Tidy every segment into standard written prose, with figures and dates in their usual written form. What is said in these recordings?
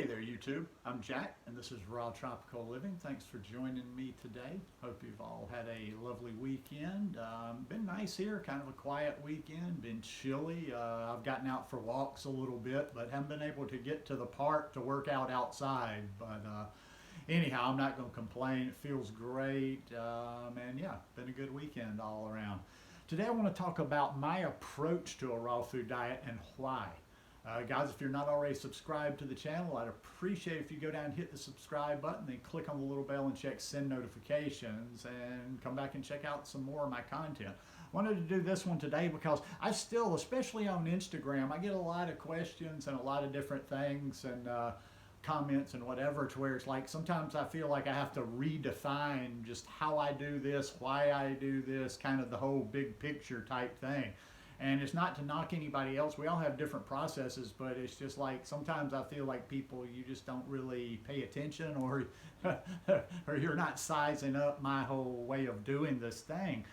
Hey there, YouTube. I'm Jack, and this is Raw Tropical Living. Thanks for joining me today. Hope you've all had a lovely weekend. Been nice here, kind of a quiet weekend. Been chilly. I've gotten out for walks a little bit, but haven't been able to get to the park to work out outside. But anyhow, I'm not going to complain. It feels great. And yeah, been a good weekend all around. Today I want to talk about my approach to a raw food diet and why. Guys, if you're not already subscribed to the channel, I'd appreciate if you go down and hit the subscribe button, then click on the little bell and check send notifications, and come back and check out some more of my content. I wanted to do this one today because I still, especially on Instagram, I get a lot of questions and a lot of different things and comments and whatever, to where it's like sometimes I feel like I have to redefine just how I do this, why I do this, kind of the whole big picture type thing. And it's not to knock anybody else. We all have different processes, but it's just like sometimes I feel like people, you just don't really pay attention, or or you're not sizing up my whole way of doing this thing.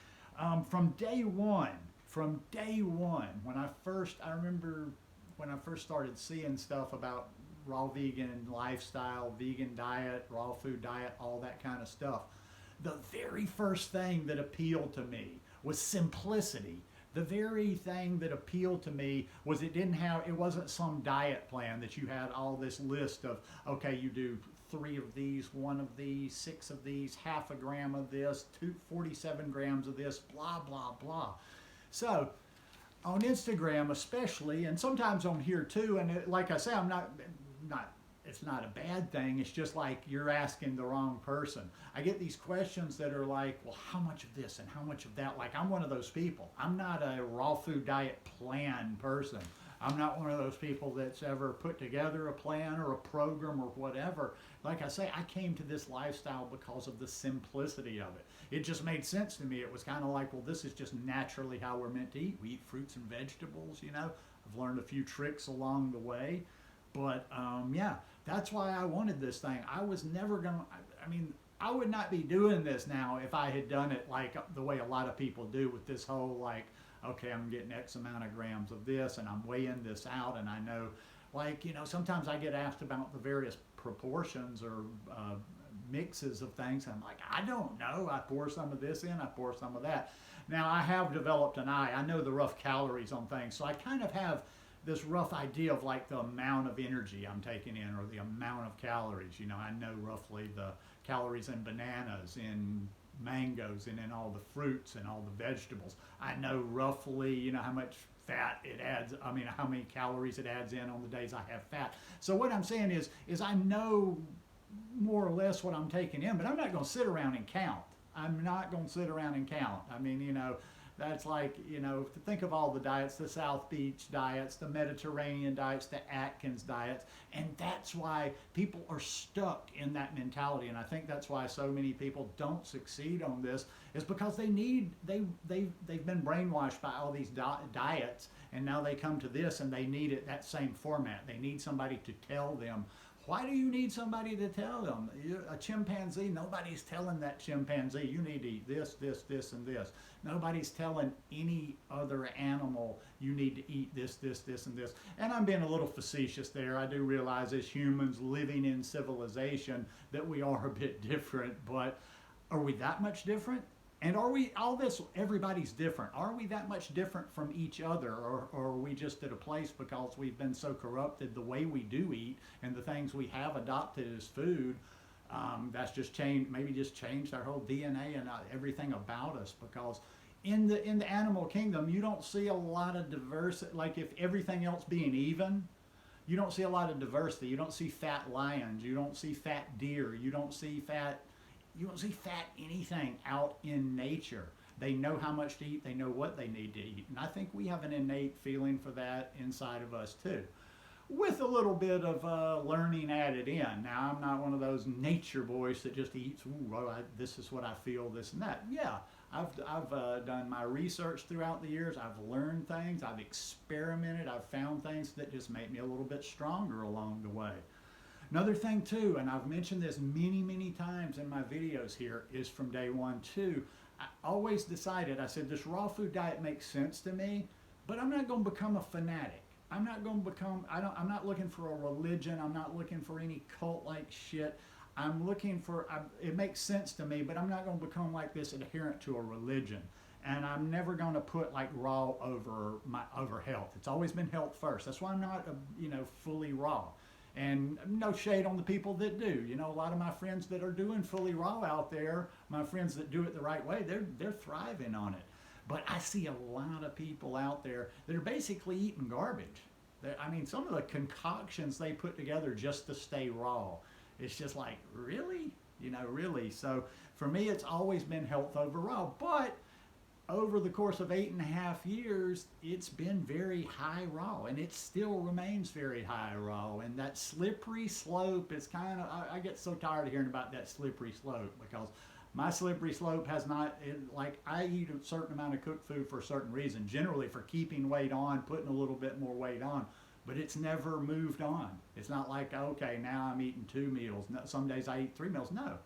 From day one, I remember when I first started seeing stuff about raw vegan lifestyle, vegan diet, raw food diet, all that kind of stuff. The very first thing that appealed to me was simplicity. The very thing that appealed to me was it wasn't some diet plan that you had all this list of, okay, you do 3 of these, 1 of these, 6 of these, half a gram of this, 47 grams of this, blah, blah, blah. So on Instagram especially, and sometimes on here too, and like I say, it's not a bad thing. It's just like you're asking the wrong person. I get these questions that are like, well, how much of this and how much of that? Like, I'm one of those people. I'm not a raw food diet plan person. I'm not one of those people that's ever put together a plan or a program or whatever. Like I say, I came to this lifestyle because of the simplicity of it. It just made sense to me. It was kind of like, well, this is just naturally how we're meant to eat. We eat fruits and vegetables, you know. I've learned a few tricks along the way. But yeah, that's why I wanted this thing. I was never going to, I would not be doing this now if I had done it like the way a lot of people do, with this whole like, okay, I'm getting X amount of grams of this and I'm weighing this out, and I know, like, you know, sometimes I get asked about the various proportions or mixes of things, and I'm like, I don't know. I pour some of this in, I pour some of that. Now, I have developed an eye. I know the rough calories on things, so I kind of have this rough idea of like the amount of energy I'm taking in, or the amount of calories. You know, I know roughly the calories in bananas, in mangoes, and in all the fruits and all the vegetables. I know roughly, you know, how much fat it adds, how many calories it adds in on the days I have fat. So what I'm saying is I know more or less what I'm taking in, but I'm not going to sit around and count. I'm not going to sit around and count. I mean, you know, that's like, you know, to think of all the diets, the South Beach diets, the Mediterranean diets, the Atkins diets, and that's why people are stuck in that mentality. And I think that's why so many people don't succeed on this, is because they've been brainwashed by all these diets, and now they come to this and they need it that same format. They need somebody to tell them. Why do you need somebody to tell them? A chimpanzee, nobody's telling that chimpanzee, you need to eat this, this, this, and this. Nobody's telling any other animal, you need to eat this, this, this, and this. And I'm being a little facetious there. I do realize as humans living in civilization that we are a bit different, but are we that much different? And are we, everybody's different. Are we that much different from each other? Or are we just at a place because we've been so corrupted the way we do eat and the things we have adopted as food, that's just changed, maybe just changed our whole DNA and everything about us? Because in the animal kingdom, you don't see a lot of diversity. Like, if everything else being even, you don't see a lot of diversity. You don't see fat lions. You don't see fat deer. You don't see fat anything out in nature. They know how much to eat. They know what they need to eat. And I think we have an innate feeling for that inside of us too, with a little bit of learning added in. Now, I'm not one of those nature boys that just eats, this is what I feel, this and that. Yeah, I've done my research throughout the years. I've learned things. I've experimented. I've found things that just make me a little bit stronger along the way. Another thing too, and I've mentioned this many, many times in my videos here, is from day one too, I always decided, I said, this raw food diet makes sense to me, but I'm not going to become a fanatic. I'm not going to become, I'm not looking for a religion. I'm not looking for any cult like shit. I'm looking for, it makes sense to me, but I'm not going to become like this adherent to a religion. And I'm never going to put like raw over health. It's always been health first. That's why I'm not, fully raw. And no shade on the people that do. You know, a lot of my friends that are doing fully raw out there, my friends that do it the right way, they're thriving on it. But I see a lot of people out there that are basically eating garbage. I mean, some of the concoctions they put together just to stay raw. It's just like, really? Really. So for me, it's always been health over raw. But over the course of 8.5 years, it's been very high raw, and it still remains very high raw. And that slippery slope is kind of, I get so tired of hearing about that slippery slope, because my slippery slope has not, like, I eat a certain amount of cooked food for a certain reason, generally for keeping weight on, putting a little bit more weight on, but it's never moved on. It's not like, okay, now I'm eating 2 meals. No, some days I eat 3 meals. No.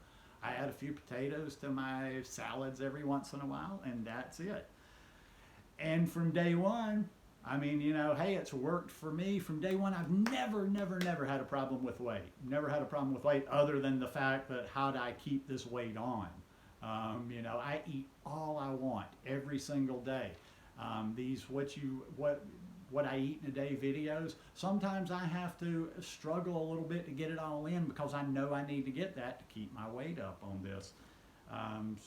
I add a few potatoes to my salads every once in a while, and that's it. And from day one, I mean, hey, it's worked for me. From day one, I've never had a problem with weight. Never had a problem with weight, other than the fact that how do I keep this weight on? I eat all I want every single day. These what I eat in a day videos, sometimes I have to struggle a little bit to get it all in, because I know I need to get that to keep my weight up on this.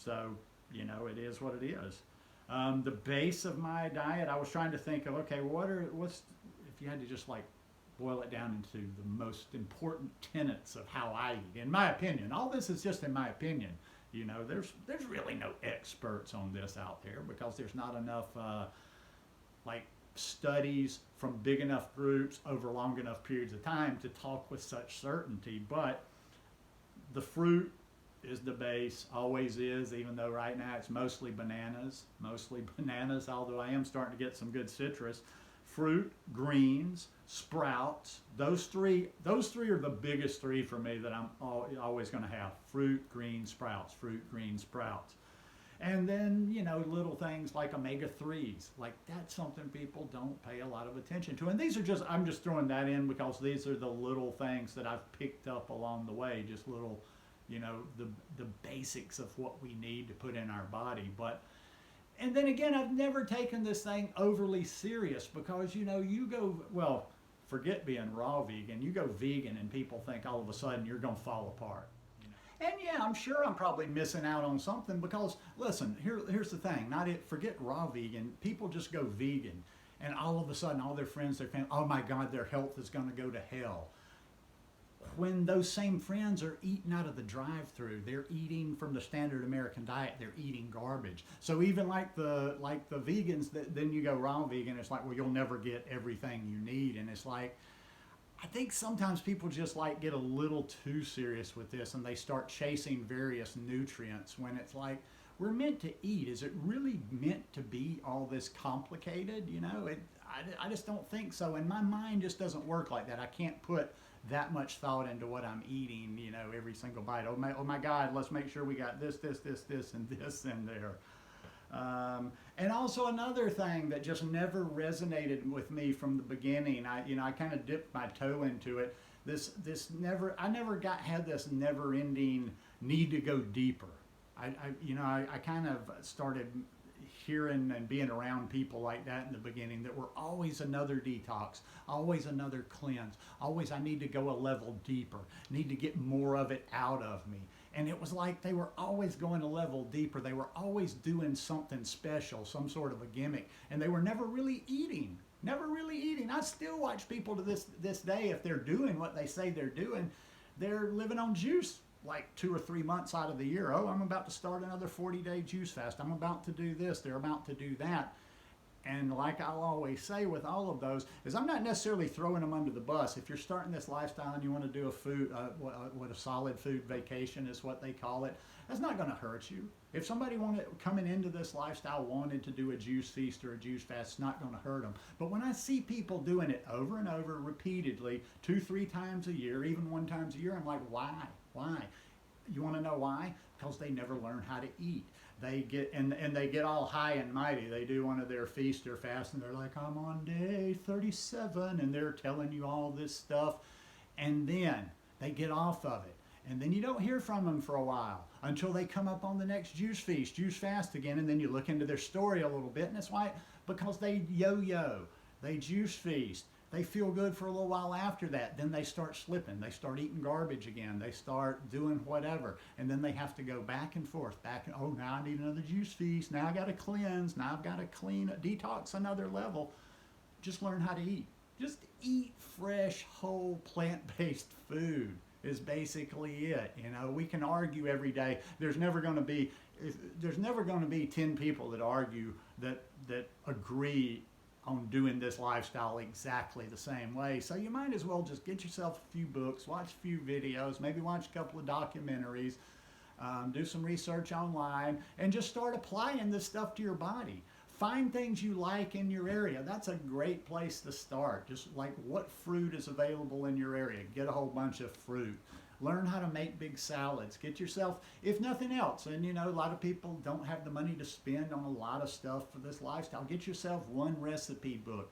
So, it is what it is. The base of my diet, I was trying to think of, okay, what's, if you had to just like boil it down into the most important tenets of how I eat, in my opinion. All this is just in my opinion. There's really no experts on this out there, because there's not enough, studies from big enough groups over long enough periods of time to talk with such certainty. But the fruit is the base, always is, even though right now it's mostly bananas, although I am starting to get some good citrus. Fruit, greens, sprouts, those three are the biggest three for me that I'm always going to have. Fruit, greens, sprouts, fruit, greens, sprouts. And then, little things like omega-3s. Like, that's something people don't pay a lot of attention to. And these are I'm just throwing that in because these are the little things that I've picked up along the way. Just little, the basics of what we need to put in our body. And then again, I've never taken this thing overly serious, because, you go, well, forget being raw vegan. You go vegan and people think all of a sudden you're going to fall apart. And yeah, I'm sure I'm probably missing out on something, because, listen, here's the thing. Forget raw vegan. People just go vegan, and all of a sudden all their friends, their family, oh my God, their health is going to go to hell. When those same friends are eating out of the drive-through, they're eating from the standard American diet, they're eating garbage. So even like the vegans, then you go raw vegan, it's like, well, you'll never get everything you need. And it's like, I think sometimes people just get a little too serious with this, and they start chasing various nutrients when it's like, we're meant to eat. Is it really meant to be all this complicated? I just don't think so. And my mind just doesn't work like that. I can't put that much thought into what I'm eating, every single bite. Oh my God, let's make sure we got this, and this in there. And also another thing that just never resonated with me from the beginning, I kind of dipped my toe into it. I never had this never-ending need to go deeper. I kind of started hearing and being around people like that in the beginning that were always another detox, always another cleanse, always I need to go a level deeper, need to get more of it out of me. And it was like they were always going a level deeper. They were always doing something special, some sort of a gimmick, and they were never really eating. I still watch people to this day, if they're doing what they say they're doing, they're living on juice like 2 or 3 months out of the year. Oh, I'm about to start another 40-day juice fast. I'm about to do this. They're about to do that. And like I'll always say with all of those, is I'm not necessarily throwing them under the bus. If you're starting this lifestyle and you want to do what a solid food vacation is what they call it, that's not going to hurt you. If somebody coming into this lifestyle wanted to do a juice feast or a juice fast, it's not going to hurt them. But when I see people doing it over and over repeatedly, 2-3 times a year, even 1 time a year, I'm like, why? You want to know why? Because they never learn how to eat. They get and they get all high and mighty. They do one of their feast or fast, and they're like, I'm on day 37, and they're telling you all this stuff, and then they get off of it. And then you don't hear from them for a while until they come up on the next juice feast, juice fast again, and then you look into their story a little bit, and it's why, because they yo-yo, they juice feast, they feel good for a little while after that, then they start slipping, they start eating garbage again, they start doing whatever, and then they have to go back and forth, oh, now I need another juice feast, now I got to cleanse, now I've got to clean, detox another level. Just learn how to eat. Just eat fresh, whole, plant-based food is basically it. You know, we can argue every day. There's never going to be 10 people that argue that agree on doing this lifestyle exactly the same way. So you might as well just get yourself a few books, watch a few videos, maybe watch a couple of documentaries, do some research online, and just start applying this stuff to your body. Find things you like in your area. That's a great place to start. Just like, what fruit is available in your area? Get a whole bunch of fruit. Learn how to make big salads. Get yourself, if nothing else, and you know, a lot of people don't have the money to spend on a lot of stuff for this lifestyle. Get yourself one recipe book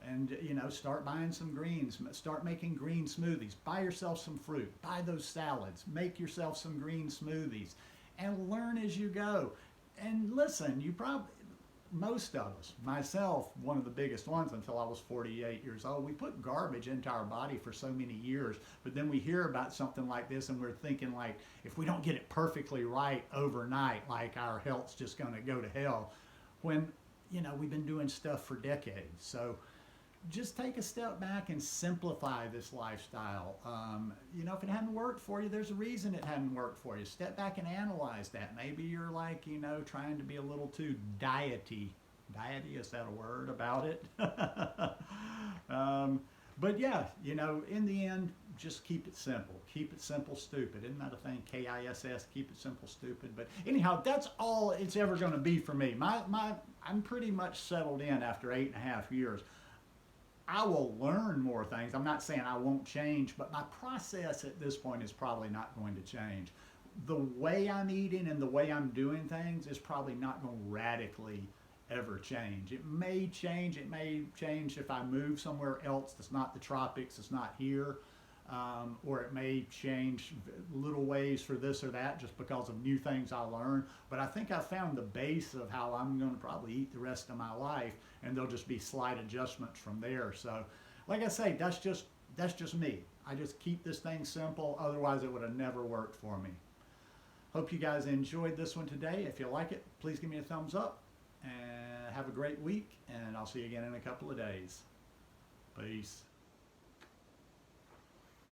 and, you know, start buying some greens. Start making green smoothies. Buy yourself some fruit. Buy those salads. Make yourself some green smoothies and learn as you go. And listen, most of us, myself, one of the biggest ones until I was 48 years old, we put garbage into our body for so many years, but then we hear about something like this and we're thinking like, if we don't get it perfectly right overnight, like our health's just going to go to hell, when, you know, we've been doing stuff for decades. So just take a step back and simplify this lifestyle. You know, if it hadn't worked for you, there's a reason it hadn't worked for you. Step back and analyze that. Maybe you're like, you know, trying to be a little too diety. Diety, is that a word about it? But yeah, you know, in the end, just keep it simple. Keep it simple, stupid. Isn't that a thing? KISS, keep it simple, stupid. But anyhow, that's all it's ever going to be for me. I'm pretty much settled in after 8.5 years. I will learn more things. I'm not saying I won't change, but my process at this point is probably not going to change. The way I'm eating and the way I'm doing things is probably not going to radically ever change. It may change. It may change if I move somewhere else that's not the tropics, it's not here. Or it may change little ways for this or that just because of new things I learn. But I think I found the base of how I'm going to probably eat the rest of my life, and there'll just be slight adjustments from there. So, like I say, that's just me. I just keep this thing simple. Otherwise, it would have never worked for me. Hope you guys enjoyed this one today. If you like it, please give me a thumbs up, and have a great week. And I'll see you again in a couple of days. Peace.